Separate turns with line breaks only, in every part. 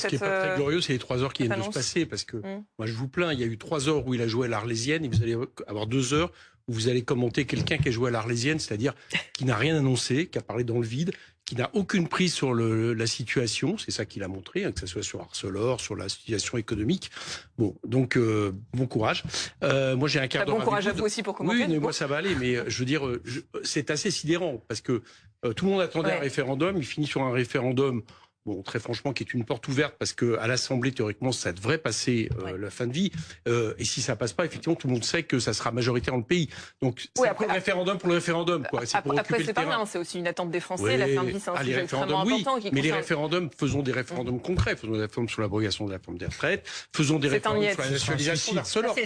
ce qui n'est pas très glorieux, c'est les 3 heures qui viennent de se passer. Parce que moi, je vous plains, il y a eu 3 heures où il a joué à l'Arlésienne et vous allez avoir 2 heures où vous allez commenter quelqu'un qui a joué à l'Arlésienne, c'est-à-dire qui n'a rien annoncé, qui a parlé dans le vide, qui n'a aucune prise sur la situation. C'est ça qu'il a montré, que ce soit sur Arcelor, sur la situation économique. Bon, donc bon courage. Moi, j'ai un quart d'heure.
Bon courage à vous aussi pour commenter.
Oui, mais moi, ça va aller. Mais je veux dire, c'est assez sidérant parce que tout le monde attendait un référendum. Il finit sur un référendum. Bon, très franchement, qui est une porte ouverte parce que à l'Assemblée, théoriquement, ça devrait passer la fin de vie. Et si ça passe pas, effectivement, tout le monde sait que ça sera majoritaire dans le pays. Donc, c'est après le référendum pour le référendum, quoi. C'est pour occuper le terrain.
Rien, c'est aussi une attente des Français. La fin de vie, c'est un sujet extrêmement important.
Mais les référendums, faisons des référendums concrets. Faisons des référendums sur l'abrogation de la réforme des retraites. Faisons des référendums sur la nationalisation d'Arcelor.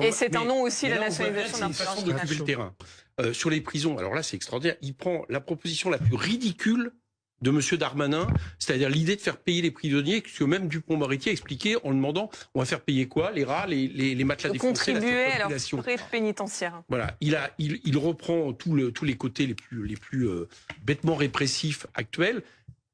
Et c'est un nom aussi, la nationalisation d'Arcelor.
C'est une façon d'occuper le terrain. Sur les prisons, alors là, c'est extraordinaire. Il prend la proposition la plus ridicule de M. Darmanin, c'est-à-dire l'idée de faire payer les prisonniers, que même Dupond-Moretti a expliqué en demandant on va faire payer quoi, les rats, les matelas des Français,
contribuer à leur frais pénitentiaires.
Voilà, il reprend tous les côtés les plus bêtement répressifs actuels.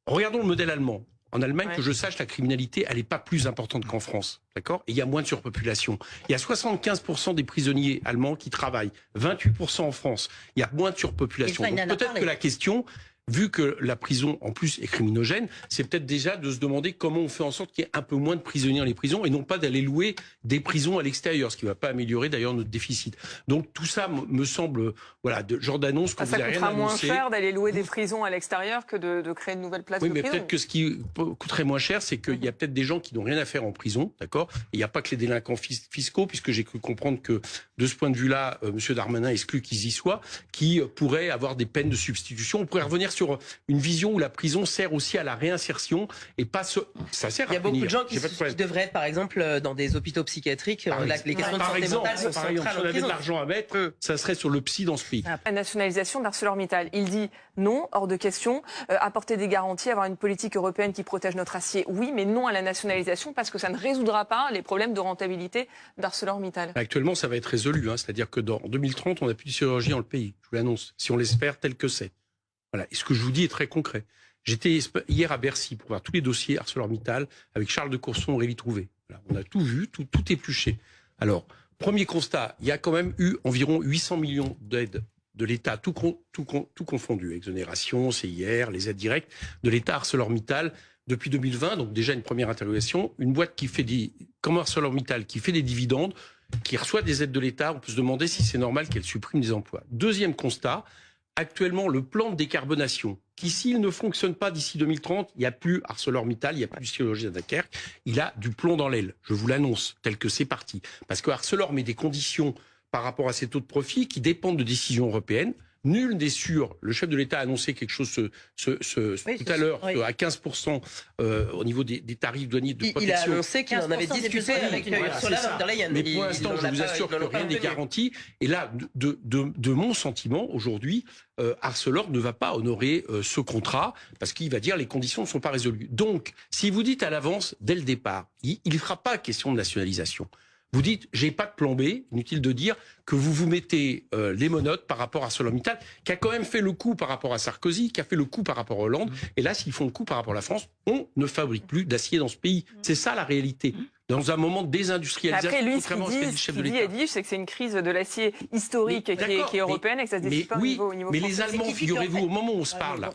Regardons le modèle allemand. En Allemagne, que je sache, la criminalité, elle n'est pas plus importante qu'en France, d'accord ? Et il y a moins de surpopulation. Il y a 75% des prisonniers allemands qui travaillent, 28% en France. Il y a moins de surpopulation. Donc peut-être que la question, vu que la prison, en plus, est criminogène, c'est peut-être déjà de se demander comment on fait en sorte qu'il y ait un peu moins de prisonniers dans les prisons et non pas d'aller louer des prisons à l'extérieur, ce qui ne va pas améliorer d'ailleurs notre déficit. Donc tout ça me semble, voilà, de genre d'annonce que vous n'avez rien annoncé.
Ça coûtera moins cher d'aller louer des prisons à l'extérieur que de créer de nouvelles places de prison.
Oui, mais peut-être que ce qui coûterait moins cher, c'est qu'il y a peut-être des gens qui n'ont rien à faire en prison, d'accord ? Et il n'y a pas que les délinquants fiscaux, puisque j'ai cru comprendre que, de ce point de vue-là, M. Darmanin exclut qu'ils y soient, qui pourraient avoir des peines de substitution. On pourrait revenir sur une vision où la prison sert aussi à la réinsertion et pas ça sert à punir.
Il y a beaucoup de gens qui devraient être, par exemple, dans des hôpitaux psychiatriques. Les questions de santé mentale sont centrales en prison.
Si on avait de l'argent à mettre, ça serait sur le psy dans ce pays.
La nationalisation d'ArcelorMittal. Il dit non, hors de question. Apporter des garanties, avoir une politique européenne qui protège notre acier, oui, mais non à la nationalisation parce que ça ne résoudra pas les problèmes de rentabilité d'ArcelorMittal.
Actuellement, ça va être résolu. C'est-à-dire que dans 2030, on n'a plus de sidérurgie dans le pays. Je vous l'annonce. Si on laisse faire tel que c'est. Voilà. Et ce que je vous dis est très concret. J'étais hier à Bercy pour voir tous les dossiers ArcelorMittal avec Charles de Courson, Aurélie Trouvé. Voilà. On a tout vu, tout épluché. Alors, premier constat, il y a quand même eu environ 800 millions d'aides de l'État, tout confondu, exonération, CIR, les aides directes de l'État ArcelorMittal depuis 2020. Donc déjà une première interrogation. Une boîte qui fait comme ArcelorMittal, qui fait des dividendes, qui reçoit des aides de l'État, on peut se demander si c'est normal qu'elle supprime des emplois. Deuxième constat. Actuellement, le plan de décarbonation, qui s'il ne fonctionne pas d'ici 2030, il n'y a plus ArcelorMittal, il n'y a plus de sidérurgie à Dunkerque, il a du plomb dans l'aile. Je vous l'annonce, tel que c'est parti. Parce que Arcelor met des conditions par rapport à ses taux de profit qui dépendent de décisions européennes. Nul n'est sûr. Le chef de l'État a annoncé quelque chose tout à l'heure, à 15% au niveau des tarifs douaniers de protection.
Il a annoncé qu'il en avait discuté avec Ursula von der Leyen.
Mais pour l'instant, je vous assure que rien n'est garanti. Et là, de mon sentiment, aujourd'hui, Arcelor ne va pas honorer ce contrat parce qu'il va dire les conditions ne sont pas résolues. Donc, si vous dites à l'avance, dès le départ, il ne fera pas question de nationalisation. Vous dites, j'ai pas de plan B, inutile de dire que vous mettez les menottes par rapport à ArcelorMittal, qui a quand même fait le coup par rapport à Sarkozy, qui a fait le coup par rapport à Hollande. Et là, s'ils font le coup par rapport à la France, on ne fabrique plus d'acier dans ce pays. C'est ça la réalité. Dans un moment de désindustrialisation.
Après, lui, ce qu'il dit, Edwige, c'est que c'est une crise de l'acier historique qui est européenne et que ça se décide pas au niveau
mais
français.
les Allemands, figurez-vous, au moment où on se parle,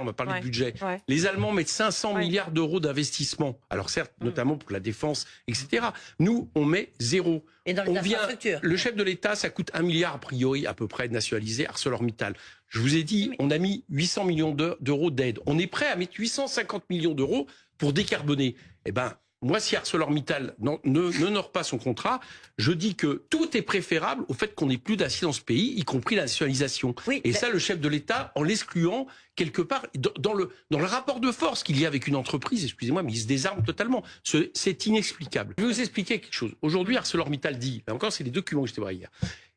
on va parler de budget, les Allemands mettent 500 milliards d'euros d'investissement. Alors certes, notamment pour la défense, etc. Nous, on met zéro.
Et dans les infrastructures.
Le chef de l'État, ça coûte 1 milliard a priori, à peu près, de nationaliser ArcelorMittal. Je vous ai dit, on a mis 800 millions d'euros d'aide. On est prêt à mettre 850 millions d'euros pour décarboner. Eh ben, moi, si ArcelorMittal n'honore pas son contrat, je dis que tout est préférable au fait qu'on n'ait plus d'acier dans ce pays, y compris la nationalisation. Oui, et ça, le chef de l'État, en l'excluant quelque part dans le rapport de force qu'il y a avec une entreprise, excusez-moi, mais il se désarme totalement. C'est inexplicable. Je vais vous expliquer quelque chose. Aujourd'hui, ArcelorMittal dit, là encore, c'est les documents que j'étais voir hier,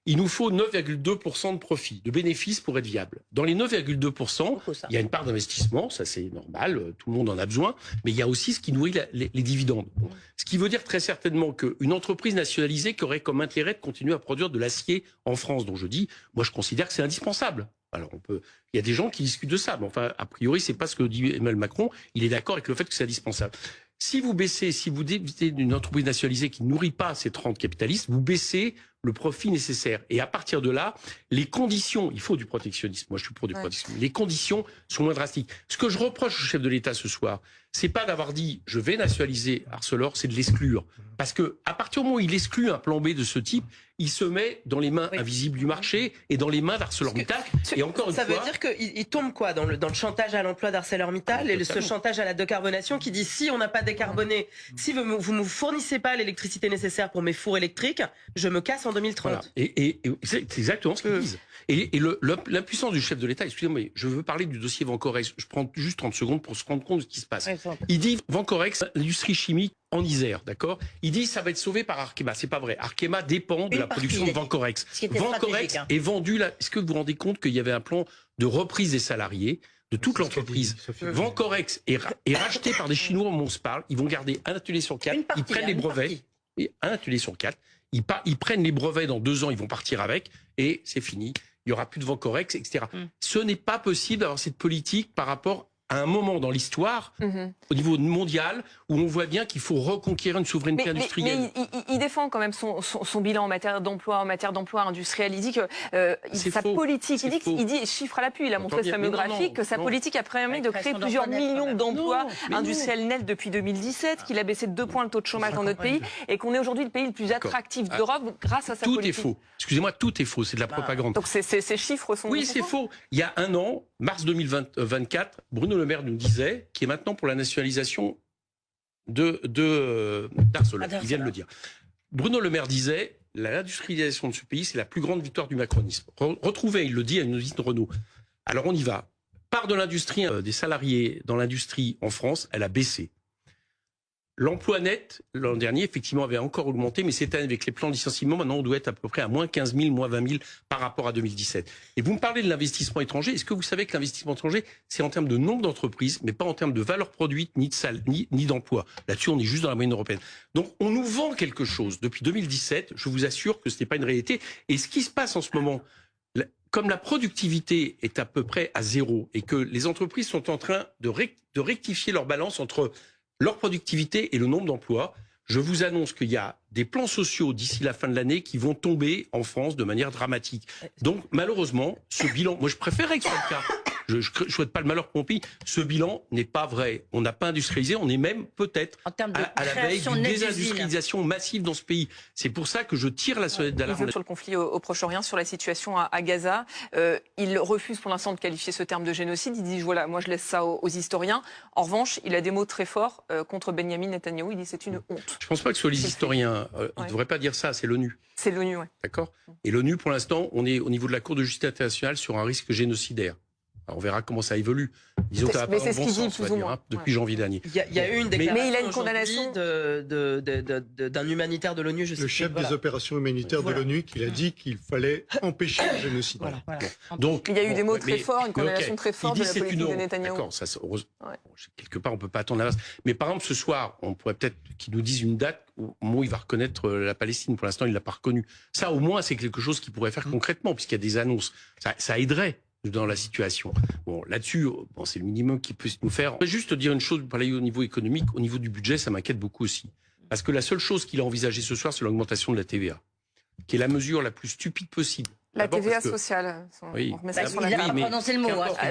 il nous faut 9,2% de profit, de bénéfices pour être viable. Dans les 9,2%, il y a une part d'investissement, ça c'est normal, tout le monde en a besoin, mais il y a aussi ce qui nourrit les dividendes. Bon. Ce qui veut dire très certainement qu'une entreprise nationalisée qui aurait comme intérêt de continuer à produire de l'acier en France, dont je dis, moi je considère que c'est indispensable. Alors il y a des gens qui discutent de ça, mais enfin, a priori, c'est pas ce que dit Emmanuel Macron. Il est d'accord avec le fait que c'est indispensable. Si vous décidez d'une entreprise nationalisée qui ne nourrit pas ces 30 capitalistes, vous baissez le profit nécessaire. Et à partir de là, les conditions, il faut du protectionnisme. Moi, je suis pour du protectionnisme. Les conditions sont moins drastiques. Ce que je reproche au chef de l'État ce soir, c'est pas d'avoir dit je vais nationaliser Arcelor, c'est de l'exclure. Parce que à partir du moment où il exclut un plan B de ce type, il se met dans les mains invisibles du marché et dans les mains d'ArcelorMittal. Et encore une fois,
ça veut dire qu'il tombe quoi dans le chantage à l'emploi d'ArcelorMittal et ce chantage à la décarbonation qui dit si on n'a pas décarboné, si vous me fournissez pas l'électricité nécessaire pour mes fours électriques, je me casse en 2030.
Voilà. Et c'est exactement ce qu'ils disent. Et l'impuissance du chef de l'État, excusez-moi, mais je veux parler du dossier Vencorex. Je prends juste 30 secondes pour se rendre compte de ce qui se passe. Il dit Vencorex, l'industrie chimique en Isère, d'accord? Il dit ça va être sauvé par Arkema. C'est pas vrai. Arkema dépend de la production de Vencorex. Vencorex est vendu là. Est-ce que vous vous rendez compte qu'il y avait un plan de reprise des salariés de toute l'entreprise? Vencorex est racheté par des Chinois, on se parle. Ils vont garder un atelier sur 4. Ils prennent les brevets. Un atelier sur 4. Ils prennent les brevets dans 2 ans. Ils vont partir avec. Et c'est fini. Il n'y aura plus de Vencorex, etc. Ce n'est pas possible d'avoir cette politique par rapport à un moment dans l'histoire, au niveau mondial, où on voit bien qu'il faut reconquérir une souveraineté industrielle.
Mais il défend quand même son bilan en matière d'emploi, industriel. Il dit que sa politique, il dit chiffre à l'appui, il a montré ce fameux graphique, que sa politique a permis de créer plusieurs millions d'emplois industriels nets depuis 2017, qu'il a baissé de 2 points le taux de chômage dans notre pays, et qu'on est aujourd'hui le pays le plus attractif d'Europe grâce à sa politique.
Tout est faux. Excusez-moi, tout est faux, c'est de la propagande.
Donc ces chiffres sont...
Oui, c'est faux. Il y a un an, mars 2024, Bruno Le Maire nous disait qu'il est maintenant pour la nationalisation d'Arcelor. Il vient de le dire. Bruno Le Maire disait l'industrialisation de ce pays, c'est la plus grande victoire du macronisme. Retrouvez, il le dit à une usine Renault. Alors on y va. Part de l'industrie, des salariés dans l'industrie en France, elle a baissé. L'emploi net, l'an dernier, effectivement, avait encore augmenté, mais cette année, avec les plans de licenciement, maintenant, on doit être à peu près à moins 15 000, moins 20 000 par rapport à 2017. Et vous me parlez de l'investissement étranger. Est-ce que vous savez que l'investissement étranger, c'est en termes de nombre d'entreprises, mais pas en termes de valeur produite, ni de salle, ni d'emploi. Là-dessus, on est juste dans la moyenne européenne. Donc, on nous vend quelque chose depuis 2017. Je vous assure que ce n'est pas une réalité. Et ce qui se passe en ce moment, comme la productivité est à peu près à zéro et que les entreprises sont en train de rectifier leur balance entre leur productivité et le nombre d'emplois, je vous annonce qu'il y a des plans sociaux d'ici la fin de l'année qui vont tomber en France de manière dramatique. Donc, malheureusement, ce bilan, moi je préférerais que ce soit le cas. Je ne souhaite pas le malheur pour mon pays. Ce bilan n'est pas vrai. On n'a pas industrialisé. On est même peut-être à la veille d'une désindustrialisation massive dans ce pays. C'est pour ça que je tire la sonnette d'alarme.
Sur le conflit au Proche-Orient, sur la situation à Gaza, il refuse pour l'instant de qualifier ce terme de génocide. Il dit voilà, moi je laisse ça aux historiens. En revanche, il a des mots très forts contre Benyamin Netanyahou. Il dit c'est une honte.
Je ne pense pas que ce soit les historiens. Ils ne devraient pas dire ça. C'est l'ONU.
C'est l'ONU, oui.
D'accord. Et l'ONU, pour l'instant, on est au niveau de la Cour de justice internationale sur un risque génocidaire. Alors on verra comment ça évolue. Disons que ça va pas dans le bon sens, on va dire, depuis janvier dernier.
Il y a eu une déclaration
mais il a une condamnation
d'un humanitaire de l'ONU,
le chef des opérations humanitaires de l'ONU, qui a dit qu'il fallait empêcher le génocide.
Donc,
il y a eu des mots très forts, une condamnation très forte de la politique de Netanyahou.
D'accord, ça, quelque part on peut pas attendre l'avance. Mais par exemple ce soir, on pourrait peut-être qu'ils nous disent une date où il va reconnaître la Palestine. Pour l'instant, il l'a pas reconnue. Ça, au moins, c'est quelque chose qu'il pourrait faire concrètement, puisqu'il y a des annonces. Ça aiderait dans la situation. Bon, là-dessus, c'est le minimum qu'il peut nous faire. Je vais juste dire une chose, vous parlez au niveau économique, au niveau du budget, ça m'inquiète beaucoup aussi. Parce que la seule chose qu'il a envisagée ce soir, c'est l'augmentation de la TVA, qui est la mesure la plus stupide possible.
La TVA sociale.
Oui. On remet ça sur la table. Il a prononcé le mot.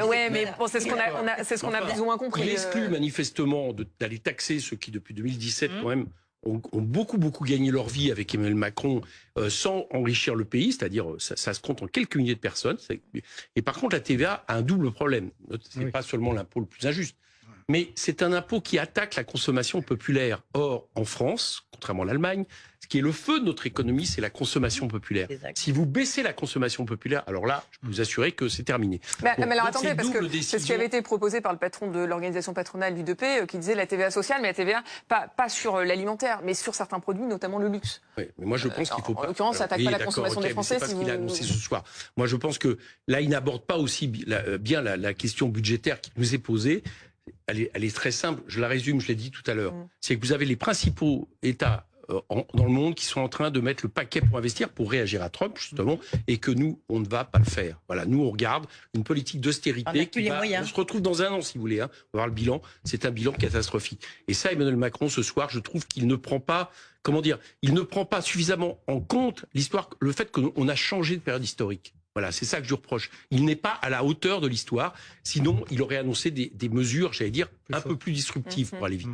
Oui, mais bon, c'est ce qu'on a plus ou moins compris.
Il exclut manifestement d'aller taxer ceux qui, depuis 2017, quand même, ont beaucoup gagné leur vie avec Emmanuel Macron sans enrichir le pays, c'est-à-dire ça se compte en quelques milliers de personnes. Et par contre, la TVA a un double problème. C'est pas seulement l'impôt le plus injuste, mais c'est un impôt qui attaque la consommation populaire. Or, en France, contrairement à l'Allemagne, ce qui est le feu de notre économie, c'est la consommation populaire. Exact. Si vous baissez la consommation populaire, alors là, je peux vous assurer que c'est terminé.
Mais alors attendez, parce que c'est ce qui avait été proposé par le patron de l'organisation patronale du 2P, qui disait la TVA sociale, mais la TVA pas sur l'alimentaire, mais sur certains produits, notamment le luxe.
Oui, mais moi je pense qu'il faut pas.
En l'occurrence, ça n'attaque pas la consommation des Français.
C'est pas ce qu'il a annoncé ce soir. Moi je pense que là, il n'aborde pas aussi bien la question budgétaire qui nous est posée. Elle est très simple, je la résume, je l'ai dit tout à l'heure. C'est que vous avez les principaux États dans le monde qui sont en train de mettre le paquet pour investir, pour réagir à Trump, justement, et que nous, on ne va pas le faire. Voilà, nous, on regarde une politique d'austérité. On se retrouve dans un an, si vous voulez. On va voir le bilan. C'est un bilan catastrophique. Et ça, Emmanuel Macron, ce soir, je trouve qu'il ne prend pas, il ne prend pas suffisamment en compte le fait qu'on a changé de période historique. Voilà, c'est ça que je lui reproche. Il n'est pas à la hauteur de l'histoire. Sinon, il aurait annoncé des mesures, j'allais dire, un peu plus disruptives pour aller vite.